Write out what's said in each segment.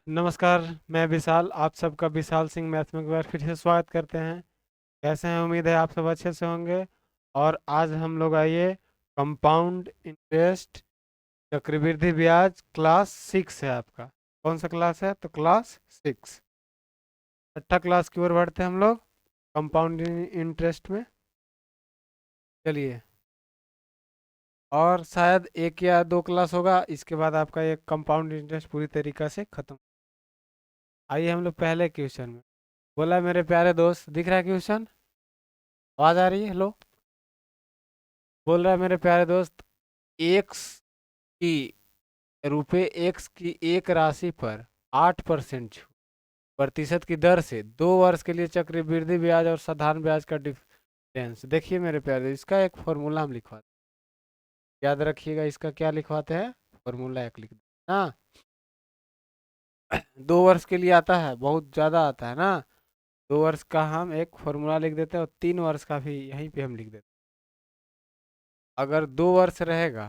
नमस्कार। मैं विशाल, आप सबका विशाल सिंह मैथ में एक बार फिर से स्वागत करते हैं। कैसे हैं? उम्मीद है आप सब अच्छे से होंगे। और आज हम लोग आइए, कंपाउंड इंटरेस्ट, चक्रवृद्धि ब्याज, क्लास 6 है आपका। कौन सा क्लास है? तो क्लास 6, छठा क्लास की ओर बढ़ते हैं हम लोग कंपाउंड इंटरेस्ट में। चलिए, और शायद एक या दो क्लास होगा, इसके बाद आपका ये कंपाउंड इंटरेस्ट पूरी तरीके से खत्म। आइए हम लोग पहले क्वेश्चन में। बोला मेरे प्यारे दोस्त, दिख रहा है क्वेश्चन? आवाज आ रही है? हेलो। बोल रहा है मेरे प्यारे दोस्त, एक्स की रुपए एक्स की एक राशि पर 8% प्रतिशत की दर से 2 वर्ष के लिए चक्रवृद्धि ब्याज और साधारण ब्याज का डिफरेंस। देखिए मेरे प्यारे दोस्त, इसका एक फॉर्मूला हम लिखवाते हैं। याद रखिएगा, इसका क्या लिखवाते हैं? फॉर्मूला एक लिख देना ना। 2 वर्ष के लिए आता है, बहुत ज्यादा आता है ना। 2 वर्ष का हम एक फॉर्मूला लिख देते हैं और 3 वर्ष का भी यहीं पे हम लिख देते हैं। अगर 2 वर्ष रहेगा,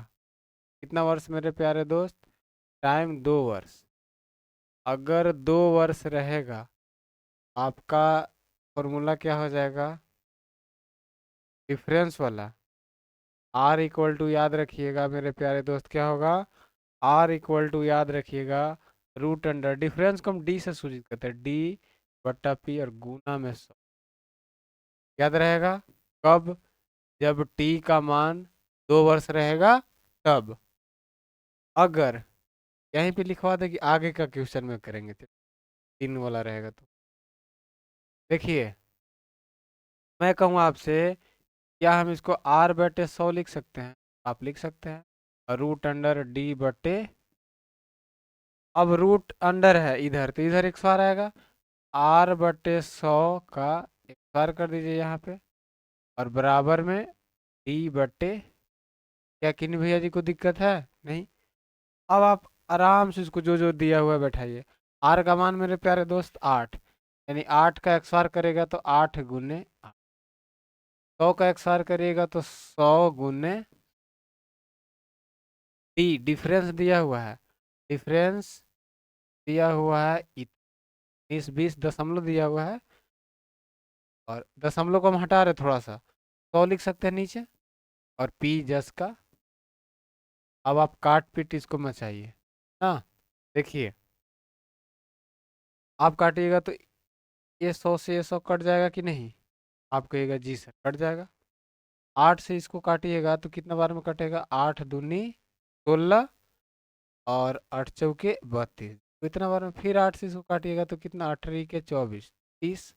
कितना वर्ष मेरे प्यारे दोस्त? टाइम 2 वर्ष। अगर 2 वर्ष रहेगा, आपका फॉर्मूला क्या हो जाएगा? डिफरेंस वाला। आर इक्वल टू, याद रखिएगा मेरे प्यारे दोस्त, क्या होगा? आर इक्वल टू, याद रखिएगा, रूट अंडर डिफरेंस को हम डी से सूचित करते हैं, डी बट्टा पी और गुना में 100। याद रहेगा कब? जब टी का मान 2 वर्ष रहेगा तब। अगर यहीं पे लिखवा दे कि आगे का क्वेश्चन में करेंगे तो 3 वाला रहेगा तो। देखिए, मैं कहूँ आपसे, क्या हम इसको आर बटे 100 लिख सकते हैं? आप लिख सकते हैं। और रूट अंडर डी बटे, अब रूट अंडर है इधर तो इधर एक बार आएगा। आर बटे 100 का एक बार कर दीजिए यहाँ पे, और बराबर में डी बटे, क्या किन्हीं भैया जी को दिक्कत है? नहीं। अब आप आराम से इसको जो जो दिया हुआ है बैठाइए। आर का मान मेरे प्यारे दोस्त 8, यानी 8 का एक्सवार करेगा तो 8 गुने 8। 100 का एक्सवार करिएगा तो 100 गुने डी, डिफरेंस दिया हुआ है। डिफरेंस दिया हुआ है 19, 20 दशमलव दिया हुआ है, और दशमलव को हम हटा रहे थोड़ा सा, 100 लिख सकते हैं नीचे। और पी जस का, अब आप काट पीट इसको मचाइए ना। देखिए, आप काटिएगा तो ये 100 से ये 100 कट जाएगा कि नहीं? आप कहिएगा जी सर कट जाएगा। 8 से इसको काटिएगा तो कितना बार में कटेगा? 8 दूनी 16, और 8 चौके 32, तो इतना बार में। फिर 8 से इसको काटिएगा तो कितना? 8 के 24, 30।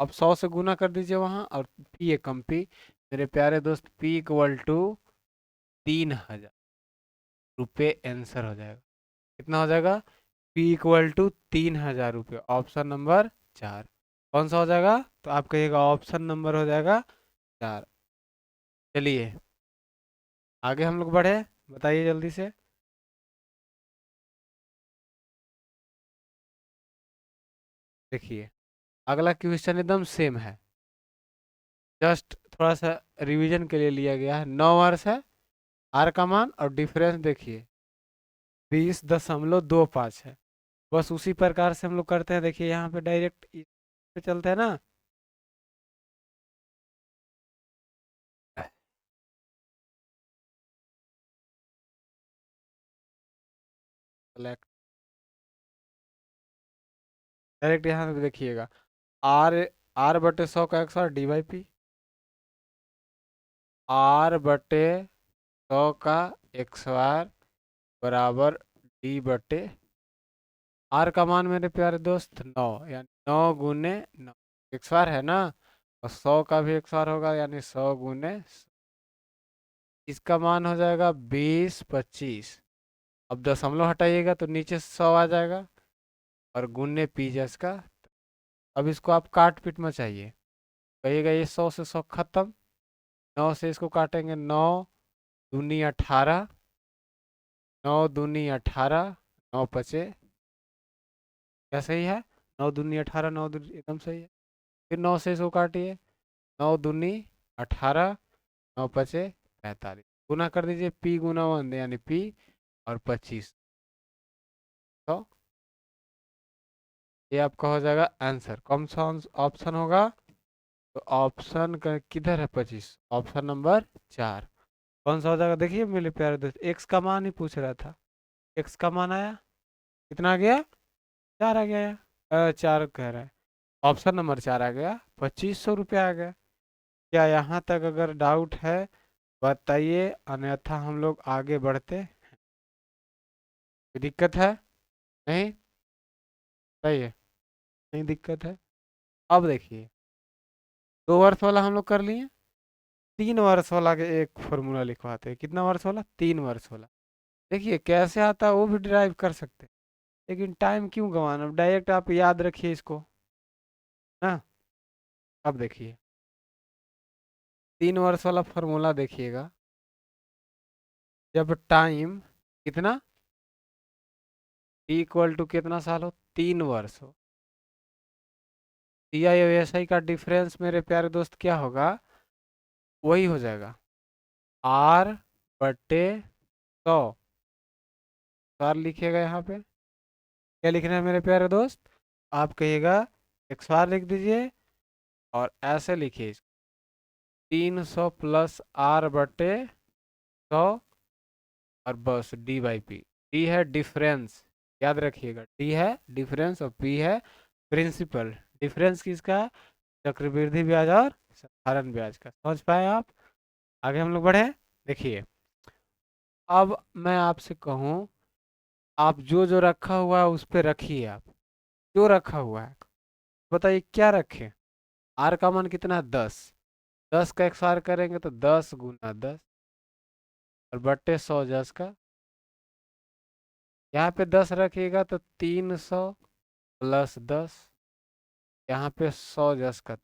अब 100 से गुना कर दीजिए वहाँ, और पी ए कम पी, मेरे प्यारे दोस्त, पी इक्वल टू 3,000 रुपये आंसर हो जाएगा। कितना हो जाएगा? पी इक्वल टू 3,000 रुपये। ऑप्शन नंबर 4 कौन सा हो जाएगा? तो आप कहिएगा ऑप्शन नंबर हो जाएगा 4। चलिए आगे हम लोग बढ़े, बताइए जल्दी से। देखिए, अगला क्वेश्चन एकदम सेम है, जस्ट थोड़ा सा रिवीजन के लिए लिया गया है। 9 वर्ष है, आर का मान और डिफरेंस देखिए 20.25 है। बस उसी प्रकार से हम लोग करते हैं। देखिए यहाँ पे डायरेक्ट पे चलते हैं ना। डायरेक्ट यहाँ पे देखिएगा, आर आर बटे 100 का x R D by P, R बटे 100 का एक्स आर बराबर डी बटे, आर का मान मेरे प्यारे दोस्त 9, यानी 9 गुने 9। एक्स आर है ना, और 100 का भी एक्स आर होगा, यानी 100 गुने 100। इसका मान हो जाएगा 20, 25। अब दशमलव हटाइएगा तो नीचे 100 आ जाएगा, और गुने पी जस का। अब इसको आप काट पीट मचाइए, कहिएगा ये 100 से 100 खत्म। 9 से इसको काटेंगे, 9 दूनी 18, 9 दूनी 18, 9 पचे, क्या सही है? 9 दूनी 18, 9 दूनी एकदम सही है। फिर 9 से इसको काटिए, 9 दूनी 18, 9 पचे 45, गुना कर दीजिए, पी गुना 1 यानी पी, और 25। तो ये आपका हो जाएगा आंसर। कौन सा ऑप्शन होगा? तो ऑप्शन का किधर है? 25, ऑप्शन नंबर 4। कौन सा हो जाएगा? देखिए मेरे प्यारे दोस्त, एक्स का मान ही पूछ रहा था। एक्स का मान आया, कितना आ गया? 4 आ गया। 4 कह रहा है, ऑप्शन नंबर 4 आ गया, 2500 रुपया आ गया। क्या यहाँ तक अगर डाउट है बताइए, अन्यथा हम लोग आगे बढ़ते। कोई दिक्कत है? नहीं? सही है, नहीं दिक्कत है। अब देखिए, 2 वर्ष वाला हम लोग कर लिए, 3 वर्ष वाला के एक फॉर्मूला लिखवाते हैं। कितना वर्ष वाला? 3 वर्ष वाला। देखिए कैसे आता है वो भी ड्राइव कर सकते हैं, लेकिन टाइम क्यों गंवाना, डायरेक्ट आप याद रखिए इसको ना। अब देखिए 3 वर्ष वाला फॉर्मूला देखिएगा। जब टाइम कितना इक्वल टू कितना साल हो, 3 वर्ष हो, या एस आई का डिफरेंस मेरे प्यारे दोस्त क्या होगा? वही हो जाएगा R/100। सर लिखिएगा यहाँ पे, क्या लिखना है मेरे प्यारे दोस्त? आप कहिएगा एक्स बार लिख दीजिए और ऐसे लिखिए, 300 प्लस R/100 और बस D/P। डी है डिफरेंस, याद रखिएगा, डी है डिफरेंस और पी है प्रिंसिपल। डिफरेंस किसका? चक्रवृद्धि ब्याज और साधारण ब्याज का। समझ पाए आप? आगे हम लोग बढ़े। देखिए अब मैं आपसे कहूँ, आप जो जो रखा हुआ है उस पे रखिए। आप जो रखा हुआ है बताइए क्या रखें? आर का मान कितना है? 10। 10 का एक्सआर करेंगे तो 10 × 10 और बट्टे 100 10 का। यहाँ पे 10 रखिएगा तो 300 प्लस 10, यहाँ पे 100 10 का।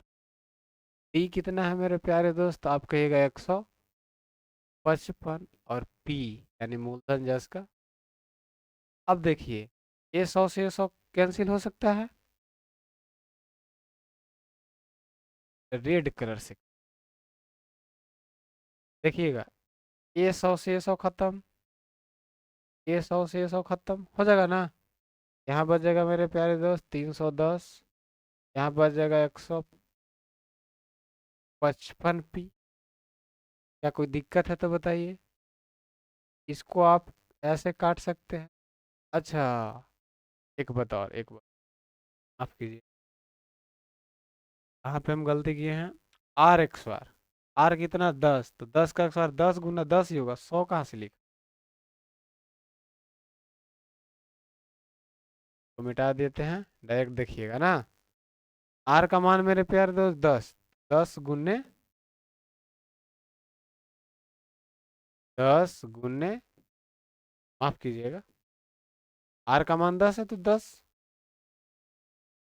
डी कितना है मेरे प्यारे दोस्त? आप कहिएगा 155 और पी यानी मूलधन जस का। अब देखिए ये 100 से 100 कैंसिल हो सकता है, रेड कलर से देखिएगा। ये 100 से 100 खत्म, ये 100 से 100 खत्म हो जाएगा ना। यहाँ बच जाएगा मेरे प्यारे दोस्त 310, यहाँ बच जाएगा 155 पी। क्या कोई दिक्कत है तो बताइए, इसको आप ऐसे काट सकते हैं। अच्छा, एक बताओ, एक बात माफ कीजिए, यहाँ पे हम गलती किए हैं। आर एक्स बार, आर कितना? 10, तो 10 का एक्स बार 10 × 10 ही होगा, 100 कहाँ से लिख? तो मिटा देते हैं, डायरेक्ट देखिएगा ना। आर का मान मेरे प्यारे दोस्त 10, 10 × 10 × माफ कीजिएगा, आर का मान 10 है तो 10,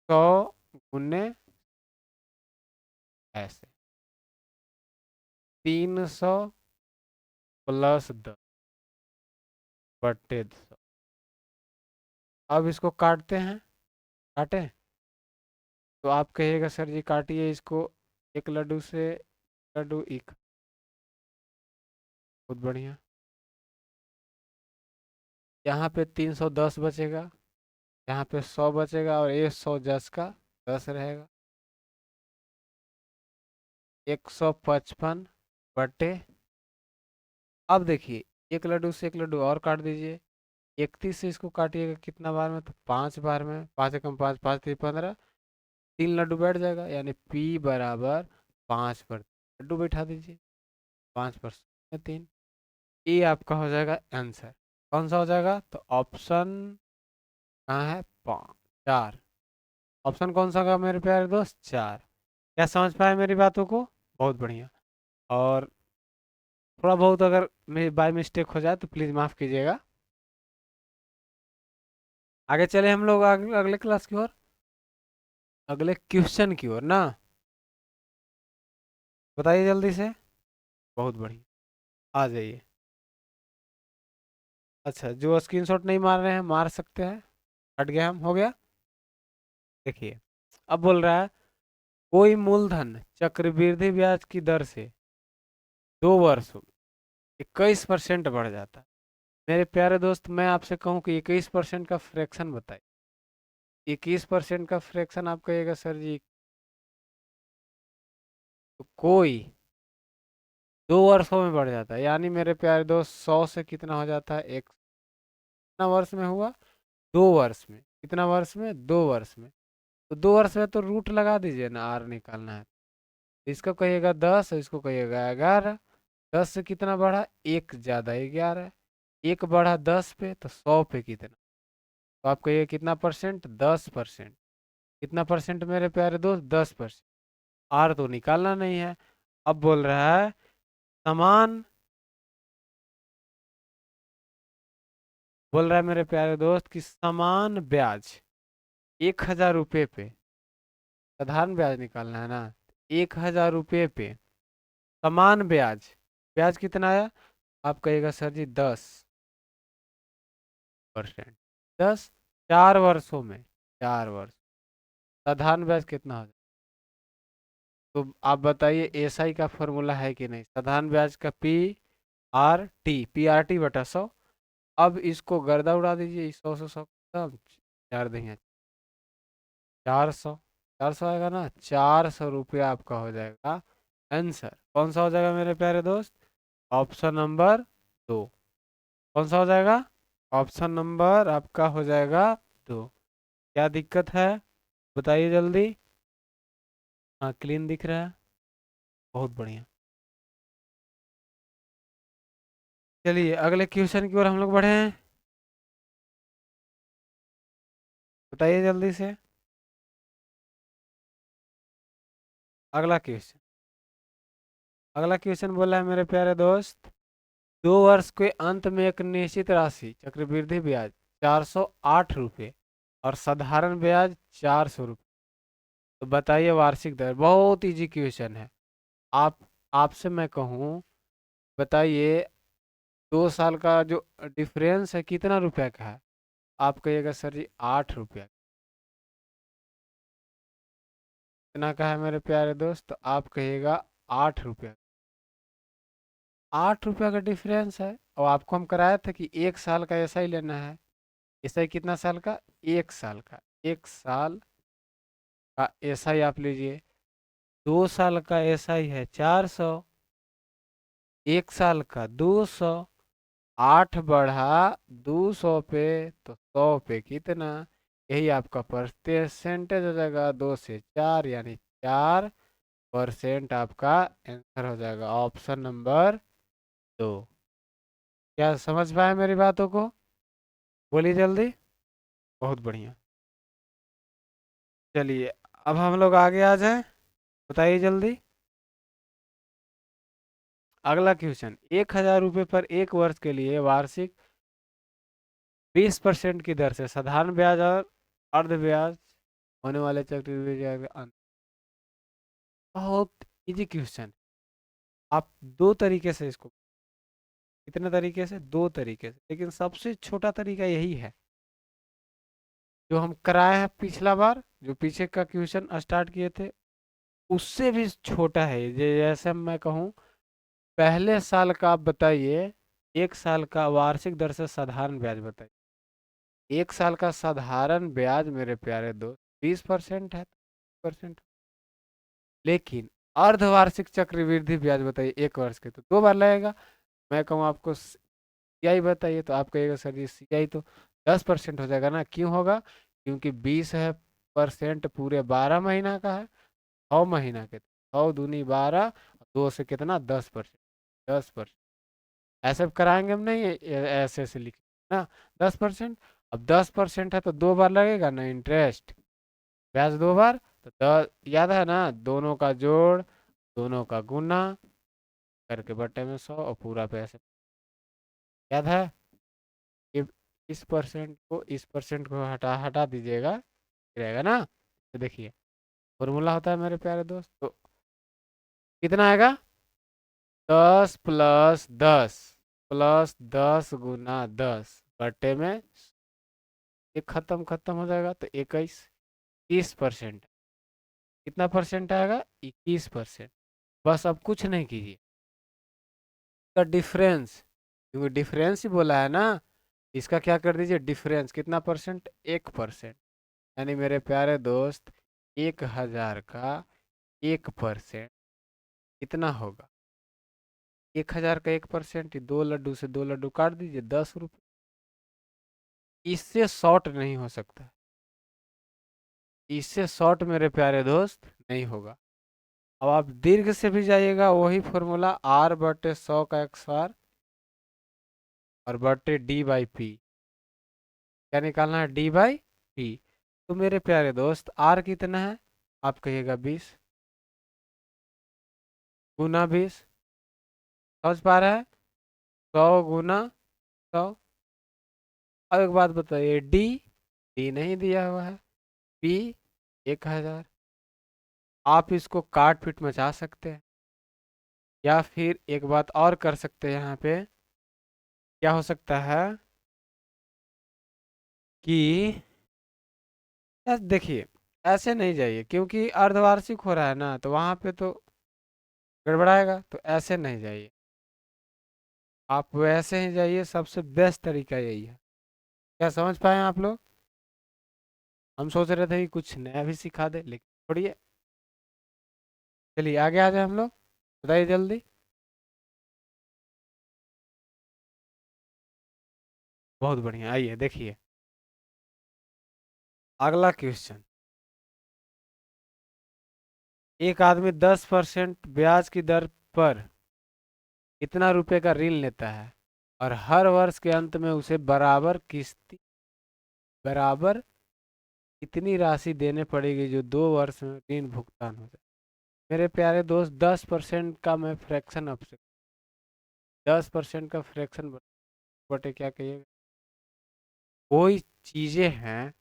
100 × ऐसे 300 प्लस 10 बट्टे 100। अब इसको काटते हैं, काटें? तो आप कहिएगा सर जी काटिए इसको, एक लड्डू से लड्डू एक। बहुत बढ़िया। यहाँ पे 310 बचेगा, यहाँ पे 100 बचेगा और ये 100 10 का 10 रहेगा, 155 बटे। अब देखिए एक लड्डू से एक लड्डू और काट दीजिए, 31 से इसको काटिएगा कितना बार में? तो 5 बार में, 5 × 5 5 3 15, 3 लड्डू बैठ जाएगा, यानी P बराबर 5 पर लड्डू बैठा दीजिए, 5 पर 3। ये आपका हो जाएगा आंसर। कौन सा हो जाएगा? तो ऑप्शन कहाँ है? 4। ऑप्शन कौन सा होगा मेरे प्यारे दोस्त? 4। क्या समझ पाए मेरी बातों को? बहुत बढ़िया। और थोड़ा बहुत अगर मेरी बाय मिस्टेक हो जाए तो प्लीज़ माफ़ कीजिएगा। आगे चले हम लोग अगले क्लास की ओर, अगले क्वेश्चन की ओर ना। बताइए जल्दी से। बहुत बढ़िया, आ जाइए। अच्छा, जो स्क्रीनशॉट नहीं मार रहे हैं मार सकते हैं। हट गया, हम हो गया। देखिए अब बोल रहा है, कोई मूलधन चक्रवृद्धि ब्याज की दर से 2 वर्ष 21% बढ़ जाता है। मेरे प्यारे दोस्त मैं आपसे कहूं कि 21% का फ्रैक्शन बताइए। 21% का फ्रैक्शन आप कहिएगा सर जी। तो कोई 2 वर्षों में बढ़ जाता है, यानी मेरे प्यारे दोस्त 100 से कितना हो जाता है, एक कितना वर्ष में हुआ, 2 वर्ष में। कितना वर्ष में, 2 वर्ष में। तो 2 वर्ष में तो रूट लगा दीजिए ना, आर निकालना है। तो इसको कहिएगा 10 और इसको कहिएगा 11। 10 से कितना बढ़ा, एक ज्यादा 11। एक बढ़ा 10 पे तो 100 पे कितना, तो आप कहिए कितना परसेंट, 10%। कितना परसेंट मेरे प्यारे दोस्त, 10%। आर तो निकालना नहीं है। अब बोल रहा है समान, बोल रहा है मेरे प्यारे दोस्त कि समान ब्याज 1,000 रुपये पे, साधारण ब्याज निकालना है ना, 1,000 रुपये पे समान ब्याज, ब्याज कितना आया, आप कहिएगा सर जी 10%। 10, 4 वर्षों में, 4 वर्ष। साधारण ब्याज कितना हो जाए, तो आप बताइए एसआई का फॉर्मूला है कि नहीं, साधारण ब्याज का पी आर टी 100। अब इसको गर्दा उड़ा दीजिए, 100 से 100 तब 4 देंगे 400। 400 आएगा ना, 400 रुपया आपका हो जाएगा आंसर। कौन सा हो जाएगा मेरे प्यारे दोस्त, ऑप्शन नंबर 2। कौन सा हो जाएगा, ऑप्शन नंबर आपका हो जाएगा 2। क्या दिक्कत है, बताइए जल्दी। हाँ क्लीन दिख रहा है, बहुत बढ़िया। चलिए अगले क्वेश्चन की ओर हम लोग बढ़े हैं, बताइए जल्दी से। अगला क्वेश्चन, अगला क्वेश्चन बोला है मेरे प्यारे दोस्त, 2 वर्ष के अंत में एक निश्चित राशि चक्रवृद्धि ब्याज 408 रुपये और साधारण ब्याज 400 रुपये, तो बताइए वार्षिक दर। बहुत इजी क्वेश्चन है। आप आपसे मैं कहूँ, बताइए 2 साल का जो डिफरेंस है कितना रुपया का है, आप कहिएगा सर जी 8 रुपया। कितना का है मेरे प्यारे दोस्त, तो आप कहिएगा 8 रुपया। 8 रुपया का डिफरेंस है, और आपको हम कराया था कि 1 साल का ऐसा ही लेना है। ऐसा ही कितना साल का, 1 साल का। 1 साल का ऐसा ही आप लीजिए। 2 साल का ऐसा ही है 400। 1 साल का 200। 8 बढ़ा 200 पे तो 100 पे कितना, यही आपका परसेंटेज हो जाएगा, 2 से 4 यानी 4% आपका आंसर हो जाएगा, ऑप्शन नंबर 2। क्या समझ पाए मेरी बातों को, बोलिए जल्दी। बहुत बढ़िया। चलिए अब हम लोग आगे आ जाएं, बताइए जल्दी। अगला क्वेश्चन, 1,000 रुपये पर 1 वर्ष के लिए वार्षिक 20% की दर से साधारण ब्याज और अर्ध ब्याज होने वाले चक्रवृद्धि ब्याज का अंत। बहुत इजी क्वेश्चन। आप दो तरीके से इसको, कितने तरीके से, 2 तरीके से, लेकिन सबसे छोटा तरीका यही है जो हम कराए हैं पिछला बार, जो पीछे का क्वेश्चन स्टार्ट किए थे उससे भी छोटा है। जैसे मैं कहूँ, पहले साल का आप बताइए, 1 साल का वार्षिक दर से साधारण ब्याज बताइए। 1 साल का साधारण ब्याज मेरे प्यारे दोस्त 20% है, 20%। लेकिन अर्धवार्षिक चक्रवृद्धि ब्याज बताइए 1 वर्ष के, तो 2 बार लगेगा। मैं कहूँ आपको सीआई बताइए, तो आप कहिएगा सर जी सीआई तो 10% हो जाएगा ना, क्यों होगा, क्योंकि 20 है परसेंट पूरे 12 महीना का है, 6 महीना के, 6 दूनी 12, 2 से कितना 10%। 10%, ऐसे कराएंगे हम नहीं, ऐसे ऐसे लिख ना, 10%। अब 10% है तो 2 बार लगेगा ना इंटरेस्ट, ब्याज 2 बार। तो 10 याद है ना, दोनों का जोड़, दोनों का गुना करके बट्टे में 100 और पूरा पैसे, याद है। ये इस परसेंट को हटा हटा दीजिएगा, रहेगा ना। तो देखिए फॉर्मूला होता है मेरे प्यारे दोस्त, तो कितना आएगा, 10 + 10 +10 × 10 बट्टे में एक खत्म खत्म हो जाएगा, तो 21, 21%। कितना परसेंट आएगा, 21%। बस अब कुछ नहीं कीजिए, का डिफरेंस, क्योंकि डिफरेंस ही बोला है ना, इसका क्या कर दीजिए डिफरेंस, कितना परसेंट, 1%। यानी मेरे प्यारे दोस्त 1,000 का 1% कितना होगा? 1,000 का 1%, 2 लड्डू से 2 लड्डू काट दीजिए, 10 रुपये। इससे शॉर्ट नहीं हो सकता, इससे शॉर्ट मेरे प्यारे दोस्त नहीं होगा। अब आप दीर्घ से भी जाइएगा, वही फॉर्मूला R/100 का XR और बटे D/P। क्या निकालना है? D/P। तो मेरे प्यारे दोस्त R कितना है? आप कहिएगा 20 गुना 20। समझ पा रहा है? 100 गुना 100। अब एक बात बताइए, डी नहीं दिया हुआ है, P 1,000। आप इसको काट पीट मचा सकते हैं, या फिर एक बात और कर सकते हैं यहाँ पे। क्या हो सकता है कि देखिए, ऐसे नहीं जाइए क्योंकि अर्धवार्षिक हो रहा है ना, तो वहां पे तो गड़बड़ाएगा, तो ऐसे नहीं जाइए, आप वैसे ही जाइए। सबसे बेस्ट तरीका यही है। क्या समझ पाए आप लोग? हम सोच रहे थे कि कुछ नया भी सिखा दे, लेकिन छोड़िए। चलिए आगे आ जाए हम लोग, बताइए जल्दी। बहुत बढ़िया, आइए देखिए अगला क्वेश्चन। एक आदमी 10% ब्याज की दर पर कितना रुपए का ऋण लेता है, और हर वर्ष के अंत में उसे बराबर कितनी राशि देने पड़ेगी जो 2 वर्ष में ऋण भुगतान हो जाए? मेरे प्यारे दोस्त, 10% का मैं फ्रैक्शन अब से 10% का फ्रैक्शन बटे क्या कहिएगा? कोई चीजें हैं,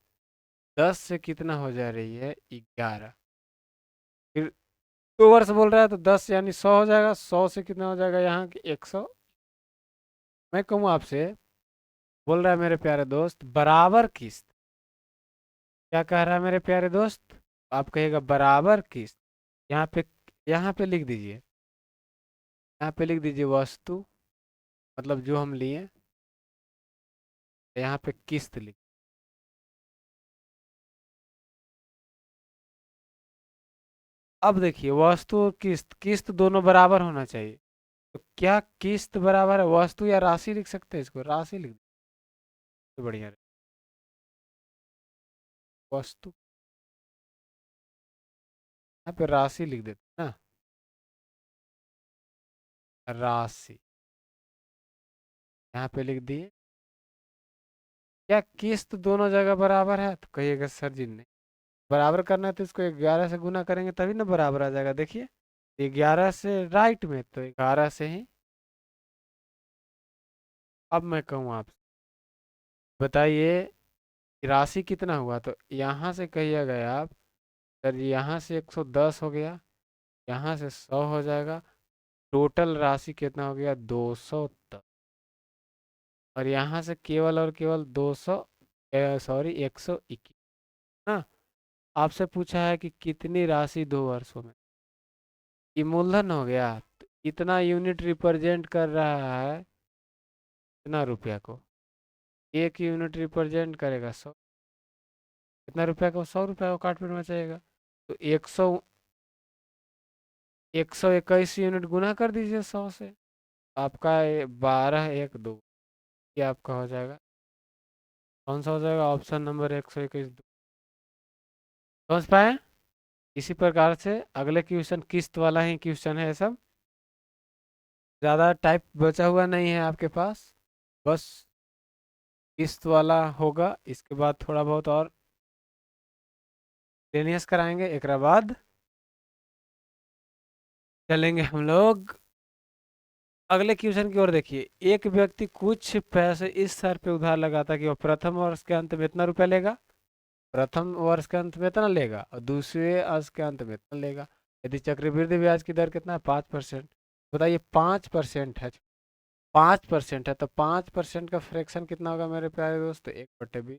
10 से कितना हो जा रही है? 11। फिर 2 वर्ष बोल रहा है तो 10 यानी 100 हो जाएगा, 100 से कितना हो जाएगा यहाँ की? 100। मैं कहूँ आपसे, बोल रहा है मेरे प्यारे दोस्त बराबर किस्त। क्या कह रहा है मेरे प्यारे दोस्त? आप कहिएगा बराबर किस्त। यहाँ पे यहाँ पे लिख दीजिए, यहाँ पे लिख दीजिए वस्तु, मतलब जो हम लिए, यहाँ पे किस्त लिख। अब देखिए, वस्तु और किस्त, किस्त दोनों बराबर होना चाहिए। तो क्या किस्त बराबर है वस्तु, या राशि लिख सकते हैं? इसको राशि लिख तो बढ़िया रहे। वस्तु, यहाँ पे राशि लिख देते हैं ना, राशि यहाँ पे लिख दिए। क्या किस्त दोनों जगह बराबर है? तो कहिएगा सर जी नहीं। बराबर करना है तो इसको 11 से गुना करेंगे तभी ना बराबर आ जाएगा। देखिए 11 से राइट में, तो 11 से ही। अब मैं कहूँ आप बताइए कि राशि कितना हुआ, तो यहाँ से कहिएगा आप सर जी, यहाँ से 110 हो गया, यहाँ से 100 हो जाएगा, टोटल राशि कितना हो गया? 210। और यहाँ से केवल और केवल 200, सॉरी 121 ना। आपसे पूछा है कि कितनी राशि 2 वर्षों में, ये मूलधन हो गया, तो इतना यूनिट रिप्रेजेंट कर रहा है इतना रुपया को। एक यूनिट रिप्रेजेंट करेगा 100, कितना रुपया को? 100 रुपया को काट पीट में चाहिएगा। तो 121 यूनिट गुना कर दीजिए 100 से, आपका 12 1 2, ये आपका हो जाएगा। कौन सा हो जाएगा? Option number 121। समझ पाए? इसी प्रकार से अगले क्वेश्चन किस्त वाला ही क्वेश्चन है सब, ज़्यादा टाइप बचा हुआ नहीं है आपके पास, बस किस्त वाला होगा। इसके बाद थोड़ा बहुत और टेनियस कराएंगे, एक बाद चलेंगे हम लोग अगले क्वेश्चन की ओर। देखिए, एक व्यक्ति कुछ पैसे इस शर्त पे उधार लगाता कि वह प्रथम वर्ष के अंत में इतना रुपया लेगा, प्रथम वर्ष के अंत में इतना लेगा, और दूसरे वर्ष के अंत में इतना लेगा। यदि चक्रवृद्धि ब्याज की दर कितना है? 5%। बताइए, 5% है, 5% है, तो 5% का फ्रैक्शन कितना होगा मेरे प्यारे दोस्त? 1/20।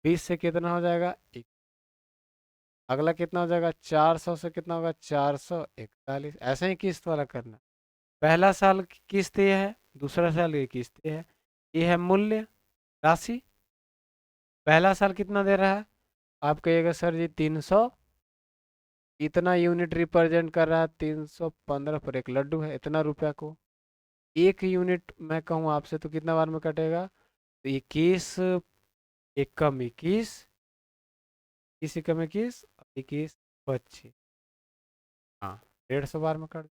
20 से कितना हो जाएगा? अगला कितना हो जाएगा? 400 से कितना होगा? 441। ऐसे ही किस्त वाला करना। पहला साल की किस्त ये है, दूसरा साल की किस्त ये है, ये है मूल्य राशि, पहला साल कितना दे रहा है? आप कहिएगा सर जी 300, इतना यूनिट रिप्रेजेंट कर रहा है, 315 पर एक लड्डू है, इतना रुपया को। एक यूनिट मैं कहूँ आपसे तो कितना बार में कटेगा? तो 21, एक कम 21, किसी कम 21, 21 25, हाँ 150 बार में कट।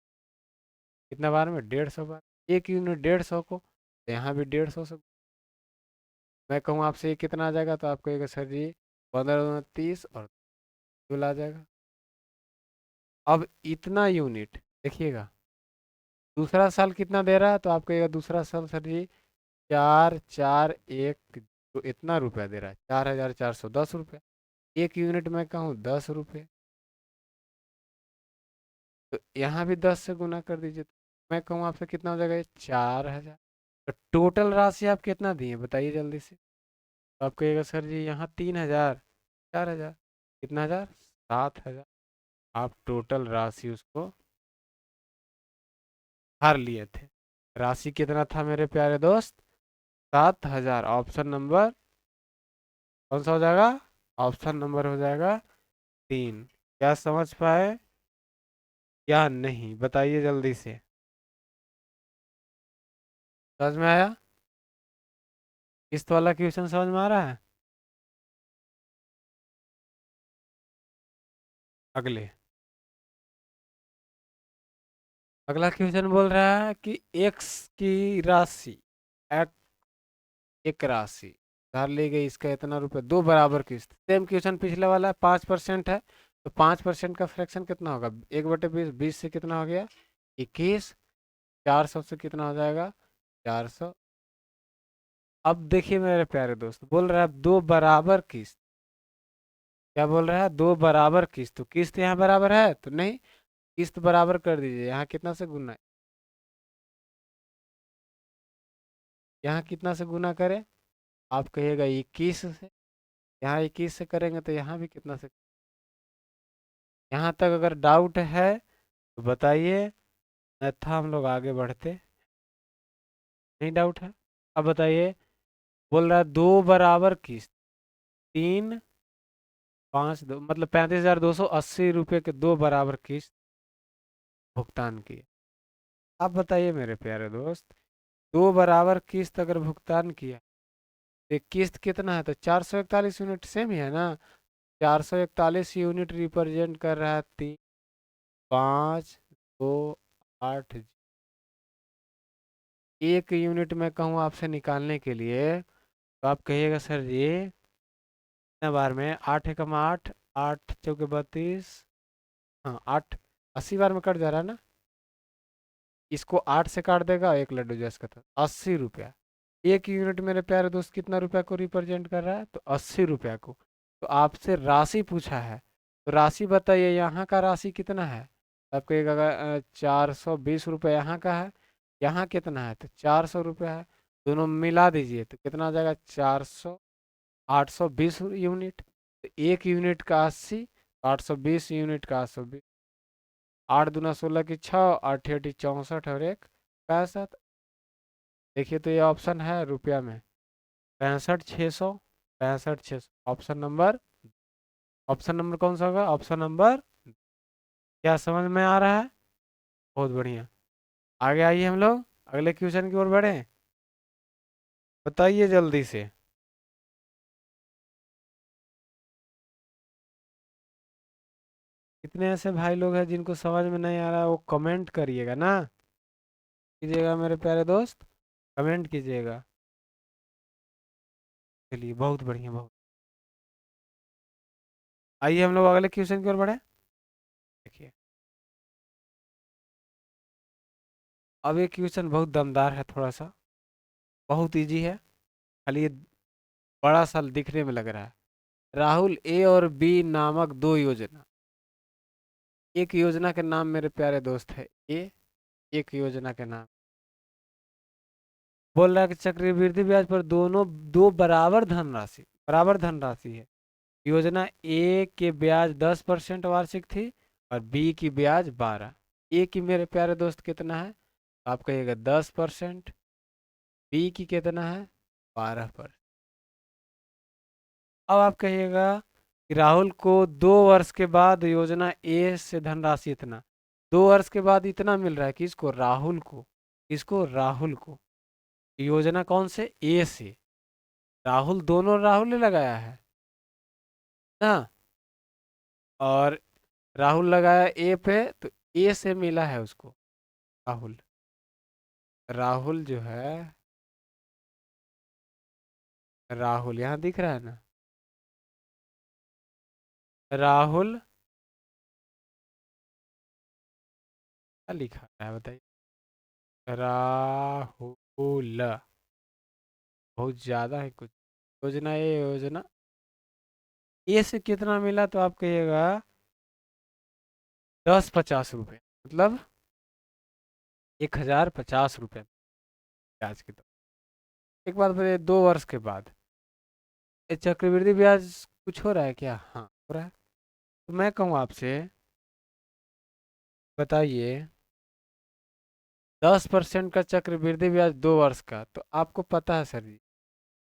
कितना बार में? 150 बार। एक यूनिट 150 को, तो यहाँ भी 150 से मैं कहूँ आपसे ये कितना आ जाएगा, तो आप कहिएगा सर जी 15 30 और आ जाएगा। अब इतना यूनिट देखिएगा, दूसरा साल कितना दे रहा है, तो आप कहिएगा दूसरा साल सर जी 4 4 1, तो इतना रुपया दे रहा है, 4410 रुपया। एक यूनिट में कहूँ 10 रुपये, तो यहाँ भी 10 से गुना कर दीजिए, तो मैं कहूँ आपसे कितना हो जाएगा, ये 4000। तो टोटल राशि आप कितना दिए बताइए जल्दी से। तो आप कहिएगा सर जी यहाँ 3000, 4000, कितना हजार, 7000। आप टोटल राशि उसको हार लिए थे। राशि कितना था मेरे प्यारे दोस्त? 7000। ऑप्शन नंबर कौन सा हो जाएगा? ऑप्शन नंबर हो जाएगा 3। क्या समझ पाए या नहीं बताइए जल्दी से। समझ में आया? किस्त वाला क्वेश्चन समझ में आ रहा है? अगले, अगला क्वेश्चन बोल रहा है कि एक्स की राशि, एक, एक राशि धार ली गई, इसका इतना रुपए, दो बराबर किस्त। सेम क्वेश्चन पिछले वाला है, 5% है, तो 5% का फ्रैक्शन कितना होगा? 1/20, 20 से कितना हो गया? 21। 400 से कितना हो जाएगा? 400। अब देखिए मेरे प्यारे दोस्त, बोल रहा है दो बराबर किस्त। क्या बोल रहा है? दो बराबर किस्त, तो किस्त यहाँ बराबर है तो नहीं, किस्त बराबर कर दीजिए। यहाँ कितना से गुना है? यहाँ कितना से गुना करें? आप कहिएगा 21 से। यहाँ 21 से करेंगे तो यहाँ भी कितना से? यहाँ तक अगर डाउट है तो बताइए, अन्यथा हम लोग आगे बढ़ते। नहीं डाउट है? अब बताइए, बोल रहा है दो बराबर किस्त, 3 5 2 मतलब 35,280 रुपये के दो बराबर किस्त भुगतान किए। आप बताइए मेरे प्यारे दोस्त, दो बराबर किस्त अगर भुगतान किया, तो किस्त कितना है? तो 441 यूनिट, सेम ही है ना। 441 यूनिट रिप्रेजेंट कर रहा है 3 5 2 8। एक यूनिट में कहूँ आपसे निकालने के लिए, तो आप कहिएगा सर जी कितने बार में? 8 एकम 8, 8 चौके 32, हाँ 8 80 बार में कट जा रहा है ना। इसको 8 से काट देगा, एक लड्डू जैसे का था, 80 रुपया। एक यूनिट मेरे प्यारे दोस्त कितना रुपया को रिप्रेजेंट कर रहा है? तो 80 रुपया को। तो आपसे राशि पूछा है, तो राशि बताइए यहाँ का राशि कितना है? आपको एक अगर 420 रुपये यहाँ का है, यहाँ कितना है? तो 400 रुपया है। दोनों मिला दीजिए तो कितना आ जाएगा? 400, 820 यूनिट। तो एक यूनिट का 80, 820 यूनिट का 820, 8 दूना 16 की 6, 8 8 64 और एक 65। देखिए तो ये ऑप्शन है रुपया में, 65 600, 65 600। ऑप्शन नंबर कौन सा होगा? Option number. क्या समझ में आ रहा है? बहुत बढ़िया। आगे आइए हम लोग अगले क्वेश्चन की ओर बढ़े। बताइए जल्दी से। कितने ऐसे भाई लोग हैं जिनको समझ में नहीं आ रहा है, वो कमेंट करिएगा ना, कीजिएगा मेरे प्यारे दोस्त, कमेंट कीजिएगा। चलिए बहुत बढ़िया, बहुत। आइए हम लोग अगले क्वेश्चन की ओर बढ़े। देखिए, अब ये क्वेश्चन बहुत दमदार है, थोड़ा सा बहुत इजी है, खाली ये बड़ा सा दिखने में लग रहा है। राहुल ए और बी नामक दो योजना, एक योजना के नाम मेरे प्यारे दोस्त है ए, एक योजना के नाम। बोल रहा है कि चक्रवृद्धि ब्याज पर दोनों दो बराबर धनराशि है। योजना ए के ब्याज 10% वार्षिक थी और बी की ब्याज 12। ए की मेरे प्यारे दोस्त कितना है? आप कहिएगा 10%, बी की कितना है? 12%। अब आप कहिएगा कि राहुल को 2 वर्ष के बाद योजना ए से धनराशि इतना, 2 वर्ष के बाद इतना मिल रहा है, किसको? राहुल को। किसको? राहुल को। योजना कौन से? ए से। राहुल, दोनों राहुल ने लगाया है ना, और राहुल लगाया ए पे, तो ए से मिला है उसको। राहुल, राहुल जो है, राहुल यहाँ दिख रहा है ना, राहुल, क्या लिखा है बताइए? राहुल, बहुत ज्यादा है कुछ। योजना ए, योजना ए से कितना मिला, तो आप कहिएगा 1050 रुपये, मतलब 1050 रुपये ब्याज की। तो एक बात बताइए, 2 वर्ष के बाद ये चक्रवृद्धि ब्याज कुछ हो रहा है क्या? हाँ हो रहा है। तो मैं कहूँ आपसे, बताइए, 10% का चक्रवृद्धि ब्याज 2 वर्ष का, तो आपको पता है सर जी,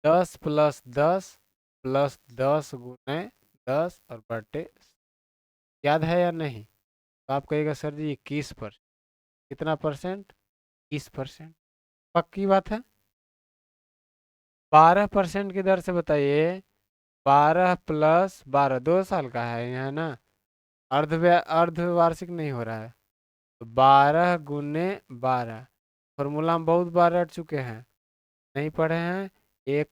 10 + 10 + 10 और बटे, याद है या नहीं? तो आप कहिएगा सर जी 21%। कितना परसेंट? 21%। पक्की बात है। 12% की दर से बताइए, 12 + 12, 2 साल का है यह ना, अर्धवार्षिक नहीं हो रहा है। तो 12 × 12, फॉर्मूला हम बहुत बार रट चुके हैं, नहीं पढ़े हैं? एक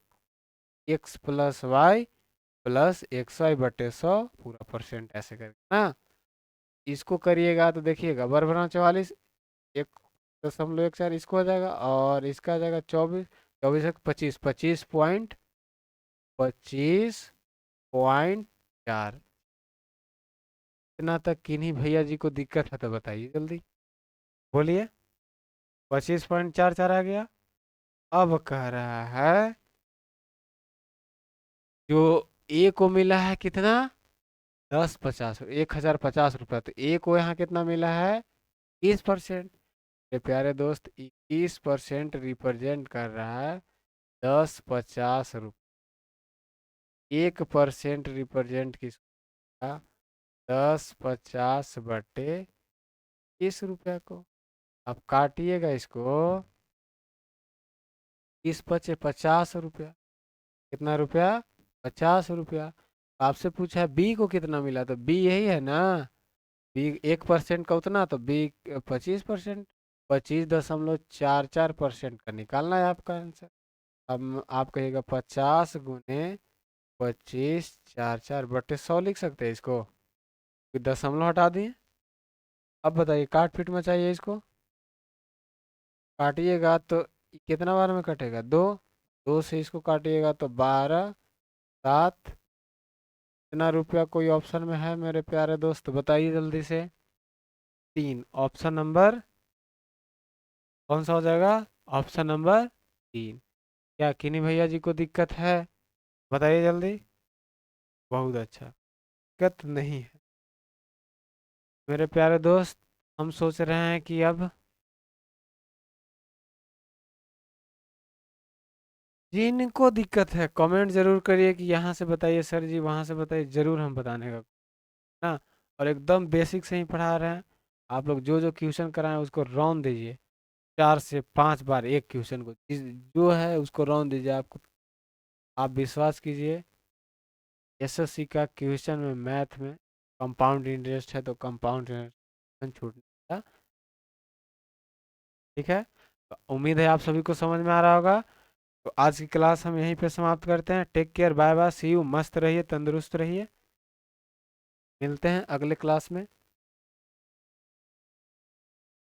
x + y + xy/100 पूरा परसेंट, ऐसे करके ना। इसको करिएगा तो देखिएगा, बरबरा 44, 1.14, इसको हो जाएगा, और इसका आ जाएगा 24, 24 × 25, 25.4। इतना तक किन्हीं भैया जी को दिक्कत है तो बताइए जल्दी, बोलिए। 25.44 आ गया। अब कह रहा है जो ए को मिला है कितना? 1050 तो ए को यहाँ कितना मिला है? 21%। ये प्यारे दोस्त, 21% रिप्रेजेंट कर रहा है 1050 रुपये। 1% रिप्रेजेंट किसका? 1050/20 रुपये को। अब काटिएगा इसको, 20 × 50 = 50 रुपया। कितना रुपया? 50 रुपया। आपसे पूछा है बी को कितना मिला, तो बी यही है ना, बी 1% का उतना, तो बी 25%, 25.44% का निकालना है आपका आंसर। अब आप कहिएगा 50 × 25 = 4 4/100 लिख सकते हैं इसको, फिर दशमलव हटा दिए। अब बताइए, काट पीट में चाहिए इसको, काटिएगा तो कितना बार में कटेगा? 2, 2 से इसको काटिएगा तो 12, 7। कितना रुपया कोई ऑप्शन में है मेरे प्यारे दोस्त, बताइए जल्दी से। 3, ऑप्शन नंबर कौन सा हो जाएगा? Option number 3। क्या किन्हीं भैया जी को दिक्कत है? बताइए जल्दी। बहुत अच्छा, दिक्कत नहीं है मेरे प्यारे दोस्त। हम सोच रहे हैं कि अब जिनको दिक्कत है कमेंट जरूर करिए कि यहाँ से बताइए सर जी, वहाँ से बताइए, जरूर हम बताने का ना। और एकदम बेसिक से ही पढ़ा रहे हैं। आप लोग जो जो क्वेश्चन कराएं उसको रौन दीजिए, 4 से 5 बार एक क्वेश्चन को, जो है उसको रौन दीजिए। आपको, आप विश्वास कीजिए, एसएससी का क्वेश्चन में, मैथ में कंपाउंड इंटरेस्ट है तो कंपाउंड इंटरेस्ट छूटने का। ठीक है, तो उम्मीद है आप सभी को समझ में आ रहा होगा। तो आज की क्लास हम यहीं पे समाप्त करते हैं। Take care, bye bye, see you, मस्त रहिए, तंदुरुस्त रहिए, मिलते हैं अगले क्लास में।